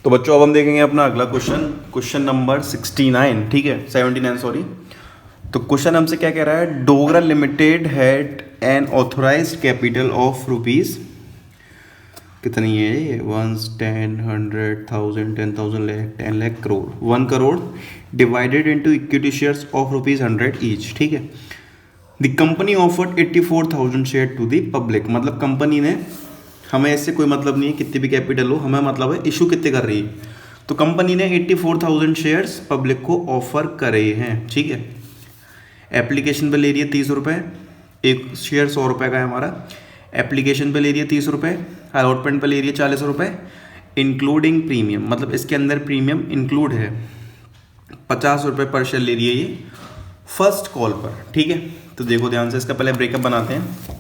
तो बच्चों अब हम देखेंगे अपना अगला क्वेश्चन नंबर 69, ठीक है 79 सॉरी। तो क्वेश्चन हमसे क्या कह रहा है, Dogra limited had an authorised capital of rupees, कितनी है ये, 1, 10, 100, 1000, 10,000 lakh, 10 lakh, crore, 1 crore divided into equity shares of ₹100 each, ठीक है। The company offered 84,000 share to the public, मतलब कंपनी ने, हमें इससे कोई मतलब नहीं है कितनी भी कैपिटल हो, हमें मतलब है इशू कितने कर रही है। तो कंपनी ने 84,000 शेयर्स पब्लिक को ऑफर करे हैं, ठीक है। एप्लीकेशन पे ले रही है 30 रुपये, एक शेयर 100 रुपये का है हमारा। एप्लीकेशन पे ले रही है 30 रुपये, अलॉटमेंट पे ले रही है 40 रुपये, इंक्लूडिंग प्रीमियम, मतलब इसके अंदर प्रीमियम इंक्लूड है, 50 रुपये पर शेयर ले रही है ये फर्स्ट कॉल पर, ठीक है। तो देखो ध्यान से, इसका पहले ब्रेकअप बनाते हैं।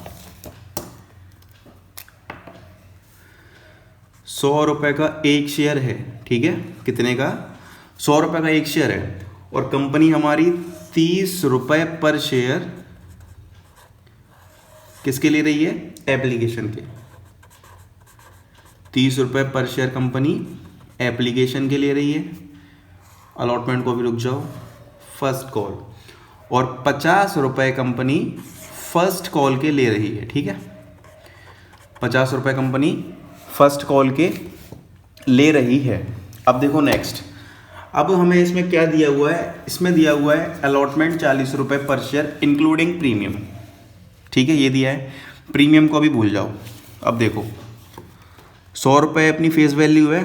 100 रुपये का एक शेयर है, ठीक है, कितने का, 100 रुपये का एक शेयर है, और कंपनी हमारी 30 रुपये पर शेयर किसके ले रही है, एप्लीकेशन के। 30 रुपये पर शेयर कंपनी एप्लीकेशन के ले रही है, अलॉटमेंट को भी रुक जाओ, फर्स्ट कॉल, और 50 रुपये कंपनी फर्स्ट कॉल के ले रही है, ठीक है। 50 रुपये कंपनी फर्स्ट कॉल के ले रही है। अब देखो नेक्स्ट, अब हमें इसमें क्या दिया हुआ है, इसमें दिया हुआ है अलॉटमेंट 40 रुपये पर शेयर इंक्लूडिंग प्रीमियम, ठीक है, ये दिया है। प्रीमियम को भी भूल जाओ। अब देखो 100 रुपये अपनी फेस वैल्यू है,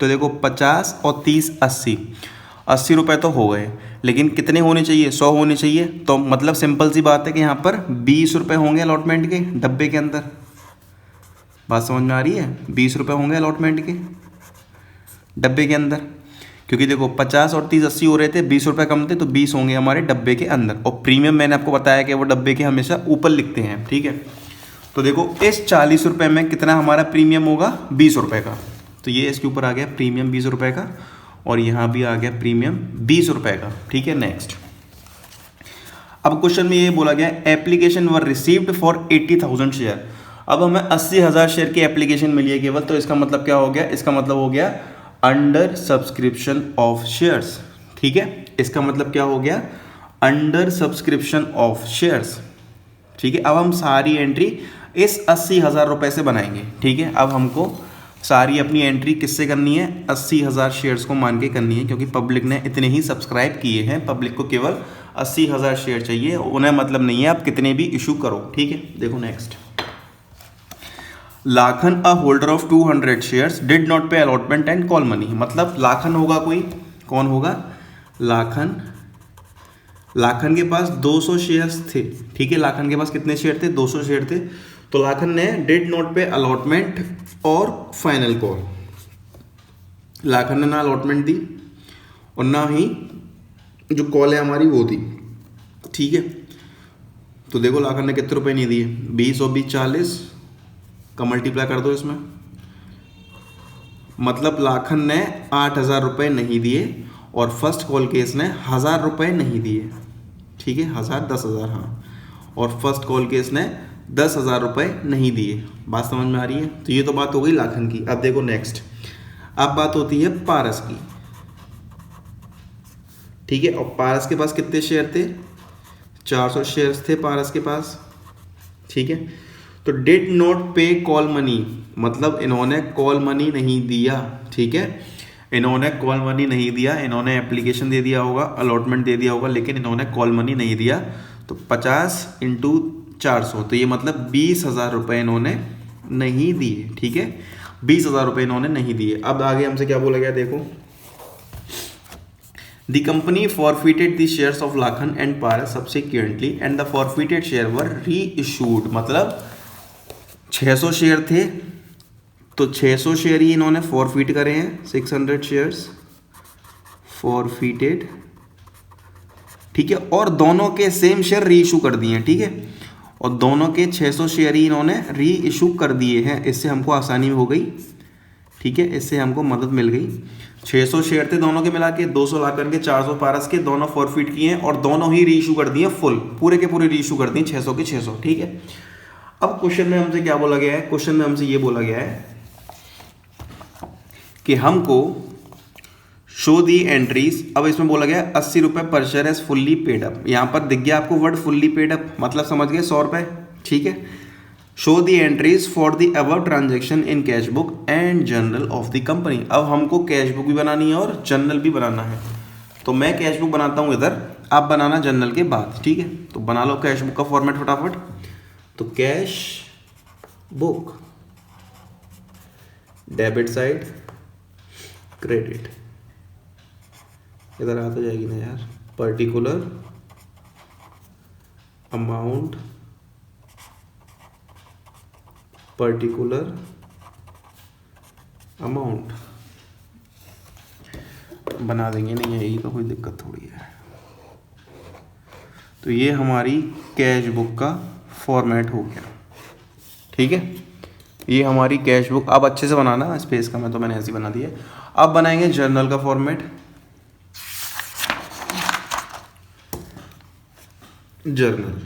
तो देखो 50 और 30 80 रुपये तो हो गए, लेकिन कितने होने चाहिए, 100 होने चाहिए। तो मतलब सिंपल सी बात है कि यहाँ पर 20 रुपये होंगे अलॉटमेंट के डब्बे के अंदर, बात समझ में आ रही है, 20 रुपये होंगे अलॉटमेंट के डब्बे के अंदर, क्योंकि देखो 50 और 30 80 हो रहे थे, 20 रुपये कम थे, तो 20 होंगे हमारे डब्बे के अंदर। और प्रीमियम मैंने आपको बताया कि वो डब्बे के हमेशा ऊपर लिखते हैं, ठीक है। तो देखो इस 40 रुपये में कितना हमारा प्रीमियम होगा, 20 रुपये का, तो ये इसके ऊपर आ गया प्रीमियम 20 रुपये का, और यहाँ भी आ गया प्रीमियम 20 रुपये का, ठीक है। नेक्स्ट, अब क्वेश्चन में ये बोला गया application were received for 80,000 share. अब हमें 80,000 शेयर की एप्लीकेशन मिली है केवल, तो इसका मतलब क्या हो गया, इसका मतलब हो गया अंडर सब्सक्रिप्शन ऑफ शेयर्स, ठीक है। इसका मतलब क्या हो गया, अंडर सब्सक्रिप्शन ऑफ शेयर्स, ठीक है। अब हम सारी एंट्री इस 80,000 रुपये से बनाएंगे, ठीक है। अब हमको सारी अपनी एंट्री किससे करनी है, 80,000 शेयर्स को मान के करनी है, क्योंकि पब्लिक ने इतने ही सब्सक्राइब किए हैं, पब्लिक को केवल 80,000 शेयर चाहिए, उन्हें मतलब नहीं है आप कितने भी इशू करो, ठीक है। देखो next, Lakhan a holder of 200 shares did not पे अलॉटमेंट एंड कॉल मनी, मतलब लाखन होगा कोई, कौन होगा, लाखन के पास 200 शेयर्स थे, ठीक है। लाखन के पास कितने शेयर थे, 200 शेयर थे। तो लाखन ने डिड नॉट पे अलॉटमेंट और फाइनल कॉल, लाखन ने ना अलॉटमेंट दी और ना ही जो कॉल है हमारी वो दी, ठीक है। तो देखो लाखन ने कितने रुपए नहीं दिए, 20 और 20 40 का मल्टीप्लाई कर दो इसमें, मतलब लाखन ने 8,000 रुपये नहीं दिए, और फर्स्ट कॉल के इसने 1,000 रुपये नहीं दिए, ठीक है, 1,000 10,000, हाँ, और फर्स्ट कॉल के इसने 10,000 रुपये नहीं दिए। बात समझ में आ रही है। तो ये तो बात हो गई लाखन की। अब देखो नेक्स्ट, अब बात होती है पारस की, ठीक है। और पारस के पास कितने शेयर थे, 400 शेयर्स थे पारस के पास, ठीक है। तो डिड नॉट पे कॉल मनी, मतलब इन्होंने कॉल मनी नहीं दिया, ठीक है, इन्होंने कॉल मनी नहीं दिया, इन्होंने एप्लीकेशन दे दिया होगा, अलॉटमेंट दे दिया होगा, लेकिन इन्होंने कॉल मनी नहीं दिया। तो 50 × 400, तो ये मतलब 20,000 रुपये इन्होंने नहीं दिए, ठीक है, 20,000 रुपये इन्होंने नहीं दिए। अब आगे हमसे क्या बोला गया, देखो, the company forfeited the shares of Lakhan and Paras subsequently and the forfeited share वर री इशूड, मतलब 600 शेयर थे, तो 600 शेयर ही इन्होंने फॉरफिट करे हैं, 600 शेयर्स फॉरफिटेड, ठीक है, और दोनों के सेम शेयर री इशू कर दिए हैं, ठीक है, और दोनों के 600 शेयर ही इन्होंने री इशू कर दिए हैं। इससे हमको आसानी हो गई, ठीक है, इससे हमको मदद मिल गई। 600 शेयर थे दोनों के मिला के, 200 लाकर के, 400 पारस के, दोनों फॉरफिट किए हैं और दोनों ही री इशू कर दिए, फुल पूरे के पूरे री इशू कर दिए 600 के 600, ठीक है। अब क्वेश्चन में हमसे क्या बोला गया है, क्वेश्चन में हमसे ये बोला गया है कि हमको शो दी एंट्रीज, अब इसमें बोला गया 80 रुपये पर share as fully paid up. यहाँ पर दिख गया आपको वर्ड फुल्ली पेड अप, मतलब समझ गए 100 रुपये, ठीक है। Show the entries for the above transaction in cash book and journal of the company. अब हमको कैश बुक भी बनानी है और जर्नल भी बनाना है, तो मैं कैश बुक बनाता हूँ इधर, आप बनाना जर्नल के बाद, ठीक है। तो बना लो कैश बुक का फॉर्मेट फटाफट। तो cash book, debit side, credit, इधर आ तो जाएगी ना यार, पर्टिकुलर अमाउंट, पर्टिकुलर अमाउंट बना देंगे, नहीं यही तो कोई दिक्कत थोड़ी है। तो ये हमारी कैश बुक का फॉर्मेट हो गया, ठीक है। ये हमारी कैश बुक, अब अच्छे से बनाना स्पेस का, मैं तो मैंने ऐसे ही बना दिया। अब बनाएंगे जर्नल का फॉर्मेट। जर्नल,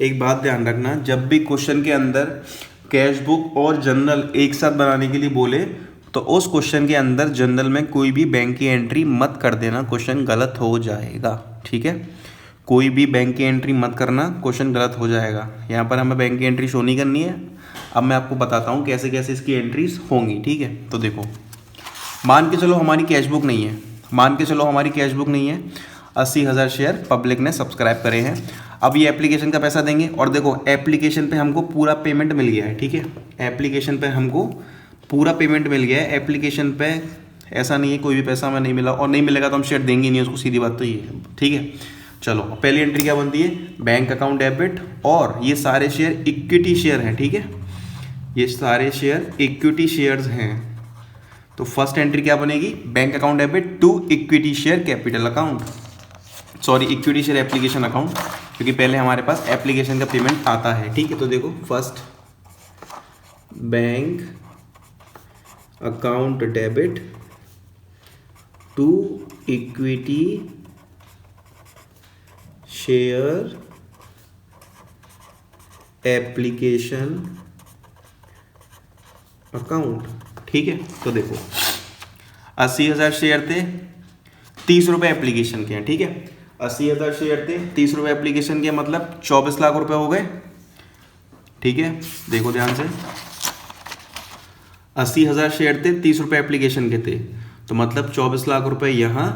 एक बात ध्यान रखना, जब भी क्वेश्चन के अंदर कैश बुक और जर्नल एक साथ बनाने के लिए बोले तो उस क्वेश्चन के अंदर जर्नल में कोई भी बैंक की एंट्री मत कर देना, क्वेश्चन गलत हो जाएगा, ठीक है। कोई भी बैंक की एंट्री मत करना, क्वेश्चन गलत हो जाएगा। यहाँ पर हमें बैंक की एंट्री शो नहीं करनी है। अब मैं आपको बताता हूँ कैसे कैसे इसकी एंट्रीज होंगी, ठीक है। तो देखो, मान के चलो हमारी कैश बुक नहीं है, मान के चलो हमारी कैश बुक नहीं है, 80,000 शेयर पब्लिक ने सब्सक्राइब करे हैं। अब ये एप्लीकेशन का पैसा देंगे, और देखो एप्लीकेशन पे हमको पूरा पेमेंट मिल गया है, ठीक है। एप्लीकेशन पे हमको पूरा पेमेंट मिल गया है। एप्लीकेशन पे ऐसा नहीं है कोई भी पैसा हमें नहीं मिला, और नहीं मिलेगा तो हम शेयर देंगे नहीं उसको, सीधी बात तो ये है, ठीक है। चलो पहली एंट्री क्या बनती है, बैंक अकाउंट डेबिट, और ये सारे शेयर इक्विटी शेयर हैं, ठीक है। ये सारे शेयर इक्विटी शेयर्स हैं। तो फर्स्ट एंट्री क्या बनेगी, bank account debit to equity share capital account, sorry equity share application account, क्योंकि पहले हमारे पास एप्लीकेशन का पेमेंट आता है, ठीक है। तो देखो first bank account debit to equity share application account, ठीक है। तो देखो 80,000 शेयर थे, 30 रुपये एप्लीकेशन के हैं, ठीक है। 80,000 शेयर थे, 30 रुपये एप्लीकेशन के, मतलब 24 लाख रुपए हो गए, ठीक है। देखो ध्यान से, 80,000 शेयर थे, 30 रुपये एप्लीकेशन के थे, तो मतलब 24 लाख रुपए यहाँ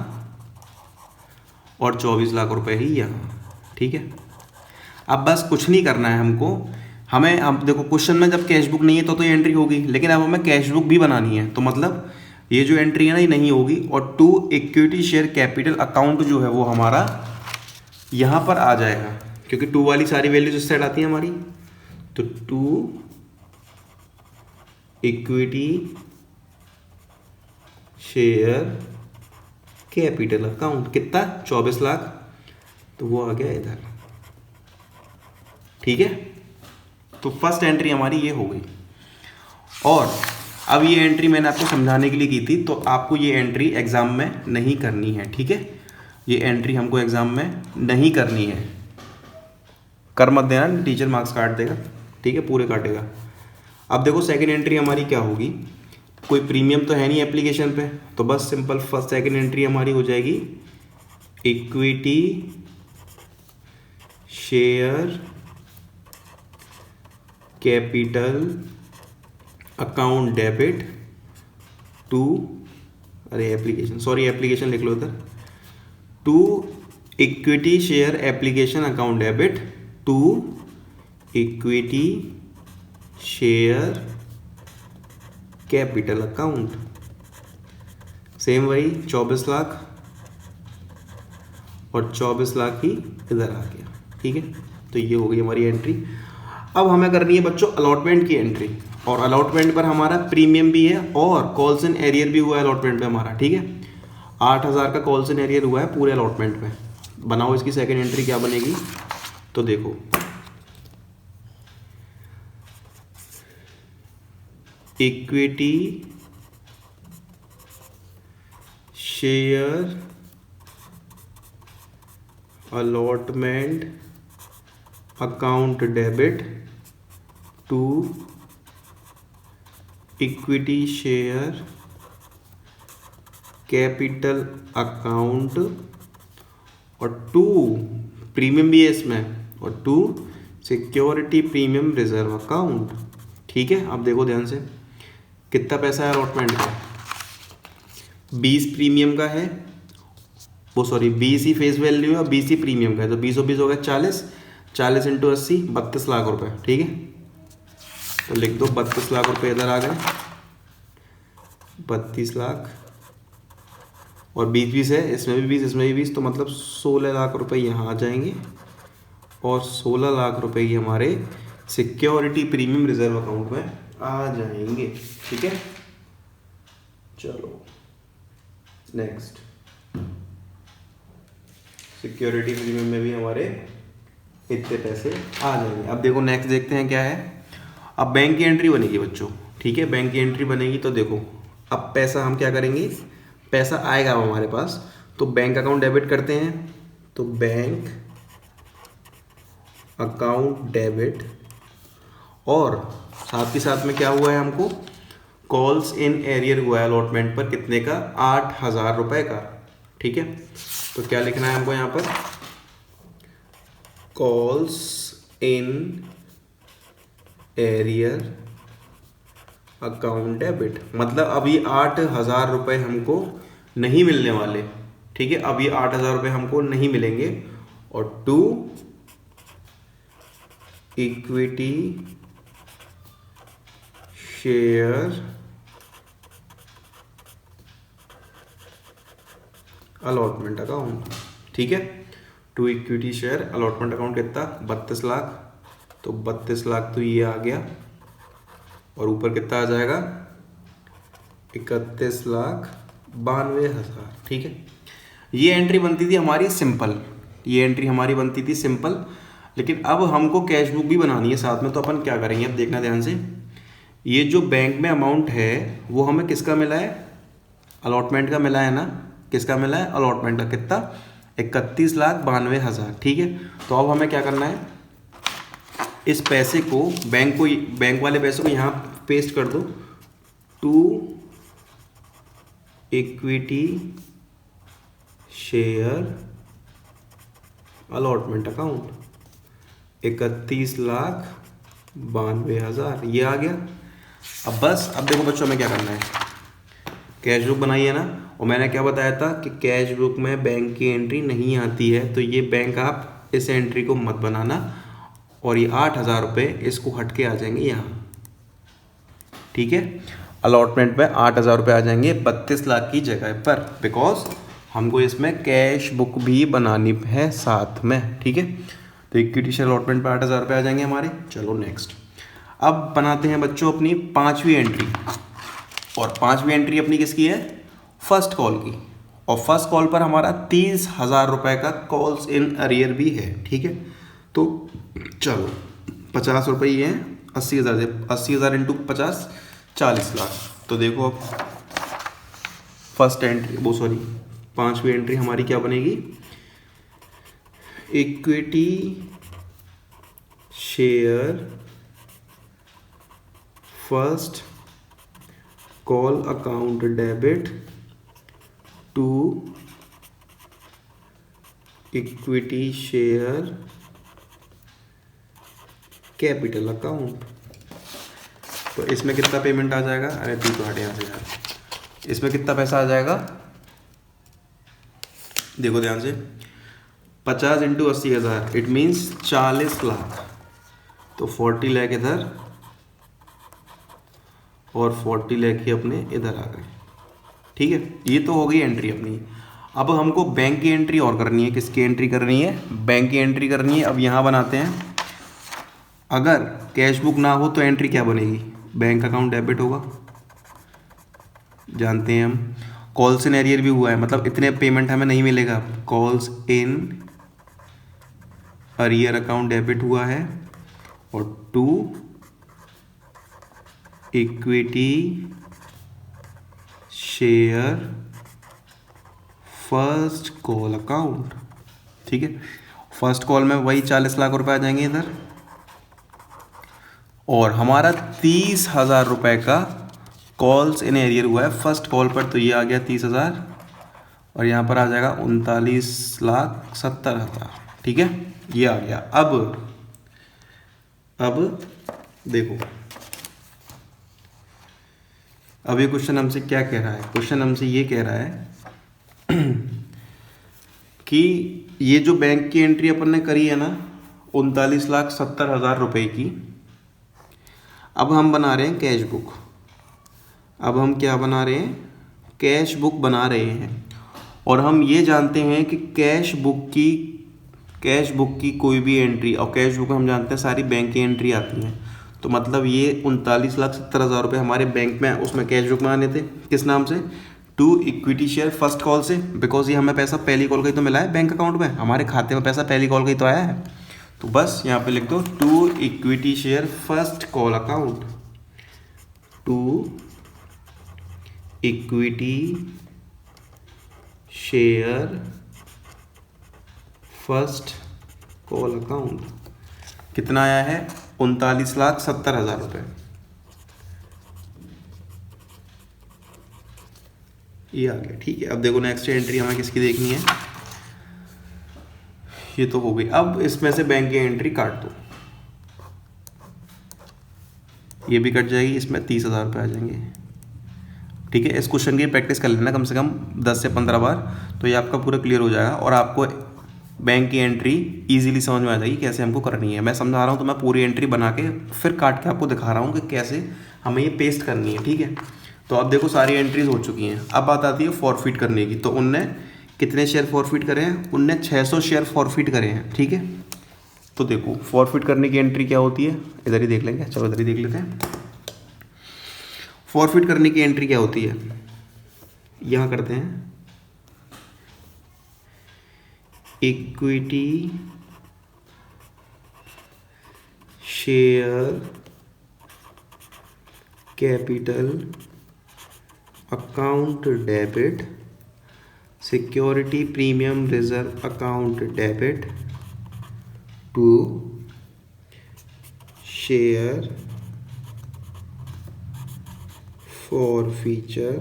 और 24 लाख रुपए ही यहाँ, ठीक है। अब बस कुछ नहीं करना है हमको, हमें अब देखो क्वेश्चन में जब कैश बुक नहीं है तो ये एंट्री होगी, लेकिन अब हमें कैश बुक भी बनानी है, तो मतलब ये जो एंट्री है ना ये नहीं होगी, और to equity share capital account जो है वो हमारा यहाँ पर आ जाएगा, क्योंकि टू वाली सारी वैल्यूज इस साइड आती है हमारी। तो to equity share capital account कितना, 24 लाख, तो वो आ गया इधर, ठीक है। तो फर्स्ट एंट्री हमारी ये हो गई। और अब ये एंट्री मैंने आपको समझाने के लिए की थी, तो आपको ये एंट्री एग्जाम में नहीं करनी है, ठीक है। ये एंट्री हमको एग्जाम में नहीं करनी है, कर मत देना, टीचर मार्क्स काट देगा, ठीक है, पूरे काटेगा। अब देखो सेकंड एंट्री हमारी क्या होगी, कोई प्रीमियम तो है नहीं एप्लीकेशन पे, तो बस सिंपल फर्स्ट सेकंड एंट्री हमारी हो जाएगी equity share capital account debit to, अरे एप्लीकेशन, सॉरी एप्लीकेशन लिख लो इधर, to equity share application account debit to equity share capital account, same वही 24 लाख और 24 लाख ही इधर आ गया, ठीक है। तो ये हो गई हमारी एंट्री। अब हमें करनी है बच्चों अलॉटमेंट की एंट्री, और अलॉटमेंट पर हमारा प्रीमियम भी है और कॉल्स एंड एरियर भी हुआ है अलॉटमेंट पे हमारा, ठीक है। 8,000 का कॉल्स एंड एरियर हुआ है पूरे अलॉटमेंट पे। बनाओ इसकी सेकंड एंट्री क्या बनेगी, तो देखो equity share allotment account debit to equity share capital account, और 2 प्रीमियम भी है इसमें, और 2 सिक्योरिटी प्रीमियम रिजर्व अकाउंट। ठीक है, अब देखो ध्यान से कितना पैसा है अलॉटमेंट का। 20 प्रीमियम का है, वो सॉरी 20 ही फेस वैल्यू है और 20 ही प्रीमियम का है, तो 20 और 20 हो गया 40, 40 इंटू 80 32 लाख रुपए। ठीक है, तो लिख दो 32 लाख रुपए इधर आ गए, 32 लाख, और 20 है, इसमें भी 20, इसमें भी 20, तो मतलब 16 लाख रुपए यहाँ आ जाएंगे, और 16 लाख रुपए ही हमारे सिक्योरिटी प्रीमियम रिजर्व अकाउंट में आ जाएंगे। ठीक है, चलो नेक्स्ट, सिक्योरिटी प्रीमियम में भी हमारे इतने पैसे आ जाएंगे। अब देखो नेक्स्ट देखते हैं क्या है। अब बैंक की एंट्री बनेगी बच्चों। ठीक है, बैंक की एंट्री बनेगी, तो देखो अब पैसा हम क्या करेंगे, पैसा आएगा हमारे पास, तो बैंक अकाउंट डेबिट करते हैं, तो बैंक अकाउंट डेबिट, और साथ ही साथ में क्या हुआ है हमको, कॉल्स इन एरियर हुआ है अलॉटमेंट पर कितने का, 8,000 रुपए का। ठीक है, तो क्या लिखना है हमको यहाँ पर, calls in arrear account debit, मतलब अभी 8,000 रुपये हमको नहीं मिलने वाले। ठीक है, अभी 8,000 रुपये हमको नहीं मिलेंगे, और 2 इक्विटी शेयर अलॉटमेंट अकाउंट। ठीक है, 2 इक्विटी शेयर अलॉटमेंट अकाउंट कितना, 32 लाख, तो 32 लाख तो ये आ गया, और ऊपर कितना आ जाएगा, 31,92,000। ठीक है, ये एंट्री बनती थी हमारी सिंपल, ये एंट्री हमारी बनती थी सिंपल, लेकिन अब हमको कैश बुक भी बनानी है साथ में, तो अपन क्या करेंगे, अब देखना ध्यान से, ये जो बैंक में अमाउंट है वो हमें किसका मिला है, अलॉटमेंट का मिला है ना, किसका मिला है, अलॉटमेंट का, कितना, 31,92,000। ठीक है, तो अब हमें क्या करना है, इस पैसे को बैंक वाले पैसे को यहाँ पेस्ट कर दो, 2 इक्विटी शेयर अलॉटमेंट अकाउंट, 31,92,000 ये आ गया। अब बस, अब देखो बच्चों हमें क्या करना है, कैश बुक बनाई है ना, और मैंने क्या बताया था कि कैश बुक में बैंक की एंट्री नहीं आती है, तो ये बैंक आप इस एंट्री को मत बनाना, और ये 8,000 रुपये इसको हट के आ जाएंगे यहाँ। ठीक है, अलॉटमेंट में 8,000 रुपये आ जाएंगे 32 लाख की जगह पर, बिकॉज हमको इसमें कैश बुक भी बनानी है साथ में। ठीक है, तो इक्विटी शेयर अलॉटमेंट पर 8,000 रुपये आ जाएंगे हमारे। चलो नेक्स्ट, अब बनाते हैं बच्चों अपनी 5वीं एंट्री, और 5वीं एंट्री अपनी किसकी है, फर्स्ट कॉल की, और फर्स्ट कॉल पर हमारा 30,000 रुपये का कॉल्स इन अरियर भी है। ठीक है, तो चलो 50 रुपये ही हैं, 80,000 से 80,000 इंटू 50 40 लाख। तो देखो अब फर्स्ट एंट्री, वो सॉरी 5वीं एंट्री हमारी क्या बनेगी, equity share first call account debit to equity share capital account. तो इसमें कितना पेमेंट आ जाएगा, अरे तू तो हट यहाँ से यार, इसमें कितना पैसा आ जाएगा, देखो ध्यान से, 50 इंटू 80,000 इट मीन्स 40 लाख, तो 40 लाख इधर और 40 लाख ही अपने इधर आ गए। ठीक है, ये तो हो गई एंट्री अपनी। अब हमको बैंक की एंट्री और करनी है, किसकी एंट्री करनी है, बैंक की एंट्री करनी है। अब यहाँ बनाते हैं, अगर कैश बुक ना हो तो एंट्री क्या बनेगी, बैंक अकाउंट डेबिट होगा, जानते हैं हम। कॉल्स इन एरियर भी हुआ है, मतलब इतने पेमेंट हमें नहीं मिलेगा, calls in arrear account debit हुआ है, और 2 equity share first call account. ठीक है, फर्स्ट कॉल में वही 40 लाख रुपए आ जाएंगे इधर, और हमारा 30,000 रुपए का कॉल्स इन एरियर हुआ है फर्स्ट कॉल पर, तो ये आ गया 30,000 और यहाँ पर आ जाएगा 39,70,000। ठीक है, ये आ गया। अब देखो, अब ये क्वेश्चन हमसे क्या कह रहा है? क्वेश्चन हमसे ये कह रहा है कि ये जो बैंक की एंट्री अपन ने करी है ना 39,70,000 रुपए की, अब हम बना रहे हैं कैश बुक। अब हम क्या बना रहे हैं? कैश बुक बना रहे हैं। और हम ये जानते हैं कि कैश बुक की कोई भी एंट्री, और कैश बुक में हम जानते हैं सारी बैंक की एंट्री आती हैं, तो मतलब ये 39,70,000 रुपये हमारे बैंक में उसमें कैश बुक में आने थे। किस नाम से? To equity share first call से, बिकॉज ये हमें पैसा पहली कॉल का ही तो मिला है बैंक अकाउंट में, हमारे खाते में पैसा पहली कॉल का ही तो आया है। तो बस यहाँ पे लिख दो to equity share first call account, to equity share first call account. कितना आया है? 39,70,000 रुपये। ये आ गया। ठीक है, अब देखो नेक्स्ट एंट्री हमें किसकी देखनी है। ये तो हो गई। अब इसमें से बैंक की एंट्री काट दो, ये भी कट जाएगी, इसमें 30,000 रुपये आ जाएंगे। ठीक है, इस क्वेश्चन की प्रैक्टिस कर लेना कम से कम 10 से 15 बार, तो ये आपका पूरा क्लियर हो जाएगा और आपको बैंक की एंट्री इजीली समझ में आ जाएगी कैसे हमको करनी है। मैं समझा रहा हूँ तो मैं पूरी एंट्री बना के फिर काट के आपको दिखा रहा हूँ कि कैसे हमें ये पेस्ट करनी है। ठीक है, तो अब देखो सारी एंट्रीज हो चुकी हैं। अब बात आती है फॉरफिट करने की। तो उनने कितने शेयर फॉरफिट करे हैं? उनने 600 शेयर फॉरफिट करे हैं। ठीक है, तो देखो फॉरफिट करने की एंट्री क्या होती है, इधर ही देख लेंगे। चलो इधर ही देख लेते हैं। फॉरफिट करने की एंट्री क्या होती है, यहाँ करते हैं equity share capital account debit, security premium reserve account debit to share forfeiture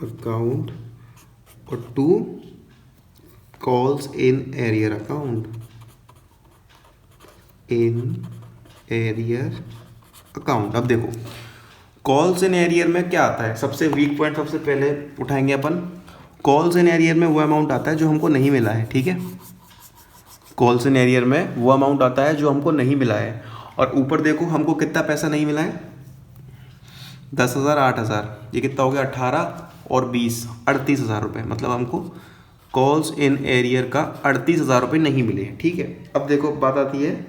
account और to calls in arrear account, in arrear account. अब देखो कॉल्स इन एरियर में क्या आता है, सबसे वीक पॉइंट सबसे पहले उठाएंगे अपन। कॉल्स इन एरियर में वो अमाउंट आता है जो हमको नहीं मिला है। ठीक है, कॉल्स इन एरियर में वो अमाउंट आता है जो हमको नहीं मिला है। और ऊपर देखो हमको कितना पैसा नहीं मिला है, 10,000, 8,000, ये कितना हो गया? 18 और 20, 38,000 रुपये। मतलब हमको कॉल्स इन एरियर का 38,000 रुपये नहीं मिले। ठीक है, अब देखो बात आती है,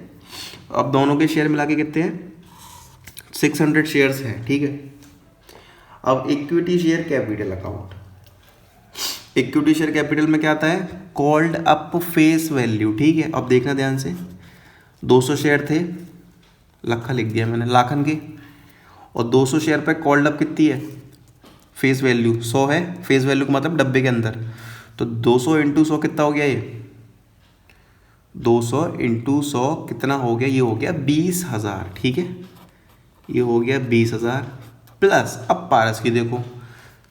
अब दोनों के शेयर मिला के कितने हैं? 600 शेयर्स हैं। ठीक है, अब equity share capital account, equity share capital में क्या आता है? Called up face value. ठीक है, अब देखना ध्यान से, 200 शेयर थे, लखा लिख दिया मैंने, लाखन के, और 200 शेयर पे कॉल्ड अप कितनी है? फेस वैल्यू 100 है। फेस वैल्यू का मतलब डब्बे के अंदर, तो 200 इंटू 100 कितना हो गया? ये 200 इंटू 100 कितना हो गया? ये हो गया 20,000। ठीक है, ये हो गया 20,000 प्लस अब पारस की देखो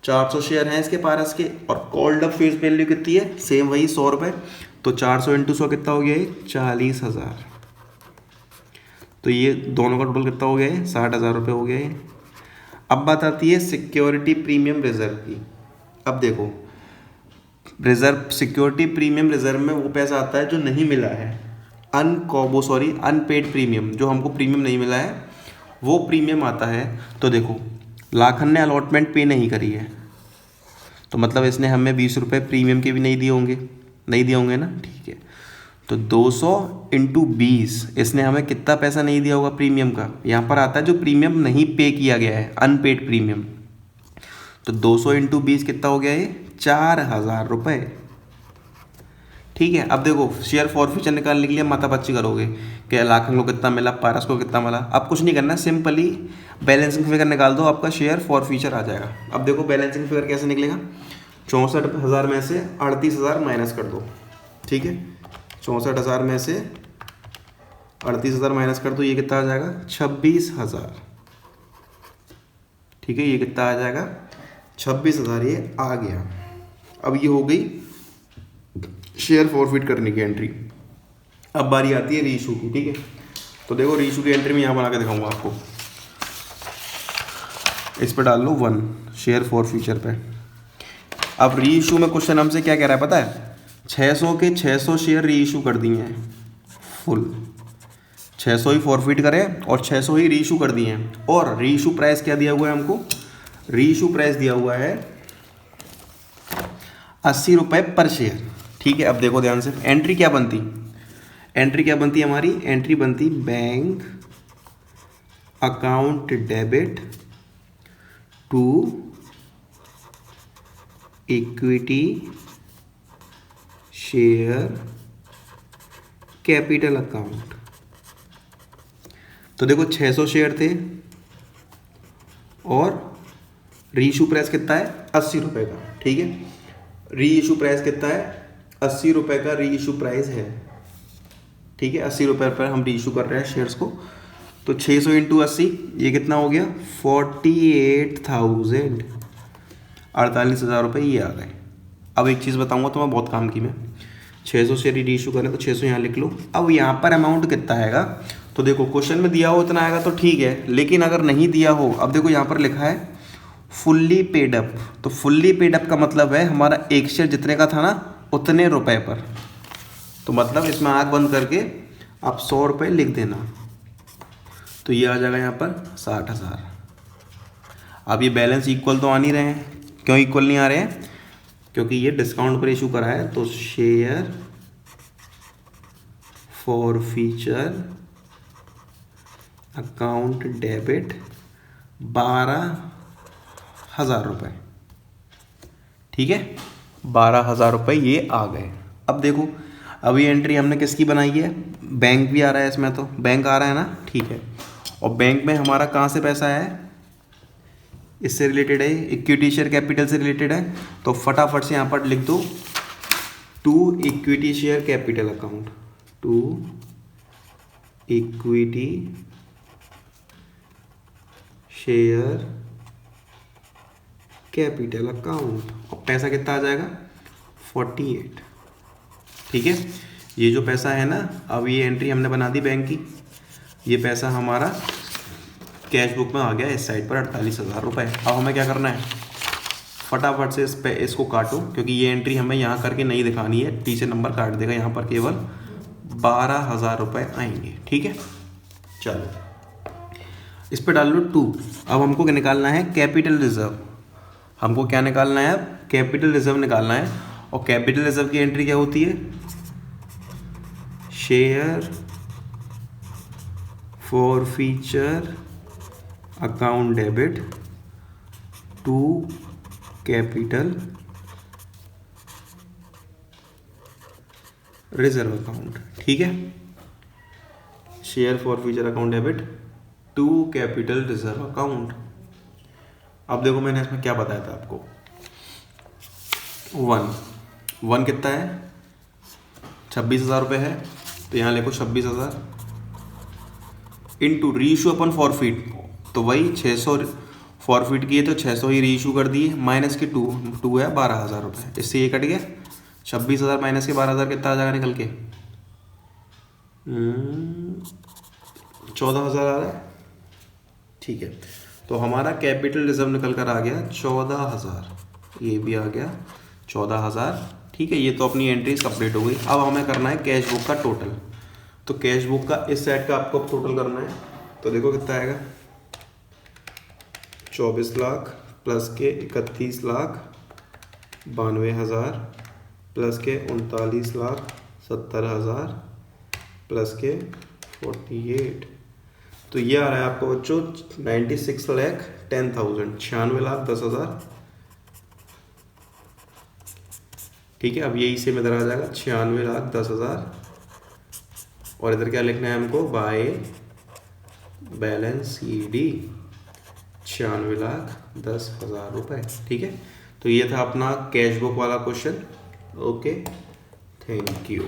400 शेयर हैं इसके पारस के, और कॉल्ड अप फेस वैल्यू कितनी है? सेम वही 100 रुपये, तो 400 इंटू 100 कितना हो गया? ये 40,000। तो ये दोनों का टोटल कितना हो गया? ये 60,000 रुपये हो गया ये। अब बात आती है सिक्योरिटी प्रीमियम रिजर्व की। अब देखो रिजर्व, सिक्योरिटी प्रीमियम रिजर्व में वो पैसा आता है जो नहीं मिला है, अनपेड प्रीमियम, जो हमको प्रीमियम नहीं मिला है वो प्रीमियम आता है। तो देखो लाखन ने अलॉटमेंट पे नहीं करी है, तो मतलब इसने हमें 20 रुपये प्रीमियम के भी नहीं दिए होंगे ना। ठीक है, तो 200 इंटू 20, इसने हमें कितना पैसा नहीं दिया होगा प्रीमियम का? यहाँ पर आता है जो प्रीमियम नहीं पे किया गया है, अनपेड प्रीमियम। तो 200 इंटू 20 कितना हो गया? ये 4,000 रुपये। ठीक है, अब देखो शेयर फॉरफीचर निकालने के लिए माथापच्ची करोगे कि लाखन को कितना मिला, पारस को कितना मिला। अब कुछ नहीं करना, सिंपली बैलेंसिंग फिगर निकाल दो, आपका शेयर फॉरफीचर आ जाएगा। अब देखो बैलेंसिंग फिगर कैसे निकलेगा, 64,000 में से 38,000 माइनस कर दो। ठीक है, 64,000 में से 38,000 माइनस कर दो, ये कितना आ जाएगा? 26,000। ठीक है, ये कितना आ जाएगा 26,000, ये आ गया। अब ये हो गई शेयर फॉरफिट करने की एंट्री। अब बारी आती है रीइशू की। ठीक है, तो देखो रीइशू की एंट्री में यहाँ बना के दिखाऊंगा आपको। इस पर डाल लो 1 शेयर फॉर फ्यूचर पे। अब रीइशू में क्वेश्चन हमसे क्या कह रहा है पता है, 600 के 600 शेयर रीइशू कर दिए हैं फुल, 600 ही फॉरफिट करें और 600 ही रीइशू कर दिए हैं। और रीइशू प्राइस क्या दिया हुआ है हमको, रीइशू प्राइस दिया हुआ है 80 रुपये पर शेयर। ठीक है, अब देखो ध्यान से, एंट्री क्या बनती, एंट्री क्या बनती हमारी, एंट्री बनती bank account debit to equity share capital account. तो देखो 600 शेयर थे और रीइशू प्राइस कितना है 80 रुपये का। ठीक है, रीइशू प्राइस कितना है 80 रुपये का रीइशू प्राइस है। ठीक है, 80 रुपये पर हम रीइशू कर रहे हैं शेयर्स को। तो 600 इंटू 80 ये कितना हो गया 48,000, 48,000 रुपये ये आ गए। अब एक चीज़ बताऊंगा तुम्हें बहुत काम की, मैं 600 शेयर रीइशू करें तो 600 यहाँ लिख लो। अब यहाँ पर अमाउंट कितना आएगा, तो देखो क्वेश्चन में दिया हो इतना आएगा तो ठीक है, लेकिन अगर नहीं दिया हो, अब देखो यहाँ पर लिखा है फुल्ली पेड अप। तो फुल्ली पेड अप का मतलब है हमारा एक शेयर जितने का था ना उतने रुपए पर। तो मतलब इसमें आँख बंद करके आप 100 रुपये लिख देना, तो ये आ जाएगा यहाँ पर 60,000। अब ये बैलेंस इक्वल तो आ नहीं रहे हैं, क्यों इक्वल नहीं आ रहे हैं, क्योंकि ये डिस्काउंट पर इशू करा है। तो share for future account debit 12,000 रुपये। ठीक है, 12,000 रुपये ये आ गए। अब देखो अभी एंट्री हमने किसकी बनाई है, बैंक भी आ रहा है इसमें, तो बैंक आ रहा है ना। ठीक है, और बैंक में हमारा कहाँ से पैसा है, इससे रिलेटेड है, इक्विटी शेयर कैपिटल से रिलेटेड है। तो फटाफट से यहाँ पर लिख दो to equity share capital account, to equity share capital account. और पैसा कितना आ जाएगा 48। ठीक है, ये जो पैसा है ना, अब ये एंट्री हमने बना दी बैंक की, ये पैसा हमारा कैश बुक में आ गया इस साइड पर 48,000 रुपये। अब हमें क्या करना है, फटाफट से इसको काटो, क्योंकि ये एंट्री हमें यहाँ करके नहीं दिखानी है, टीचर नंबर काट देगा। यहाँ पर केवल 12,000 रुपये आएंगे। ठीक है, चलो इस पर डाल लो 2। अब हमको क्या निकालना है, कैपिटल रिजर्व। हमको क्या निकालना है, अब कैपिटल रिजर्व निकालना है। और कैपिटल रिजर्व की एंट्री क्या होती है, share for future account debit to capital reserve account. ठीक है, share for future account debit to capital reserve account. अब देखो मैंने इसमें क्या बताया था आपको, 1 कितना है 26,000 रुपये है, तो यहाँ लिखो 26,000 इंटू रीइशू अपन फॉरफिट, तो वही 600 फॉरफिट किए तो 600 ही रीइशू कर दिए, माइनस के 2 है 12,000 रुपये, इससे ये कट गया। 26,000 माइनस के 12,000 कितना आ जाएगा निकल के 14,000 आ रहा है। ठीक है, तो हमारा कैपिटल रिजर्व निकल कर आ गया 14,000, ये भी आ गया 14,000। ठीक है, ये तो अपनी एंट्री कंप्लीट हो गई। अब हमें करना है कैश बुक का टोटल। तो कैश बुक का इस सेट का आपको टोटल करना है, तो देखो कितना आएगा 24 लाख प्लस के 31,92,000 प्लस के 39,70,000 प्लस के 48। तो ये आ रहा है आपको बच्चों 96,10,000, 96,10,000। ठीक है, अब यही से इधर आ जाएगा 96,10,000। और इधर क्या लिखना है हमको, बाय बैलेंस CD 96,10,000 रुपये। ठीक है, तो ये था अपना कैश बुक वाला क्वेश्चन। Okay, thank you.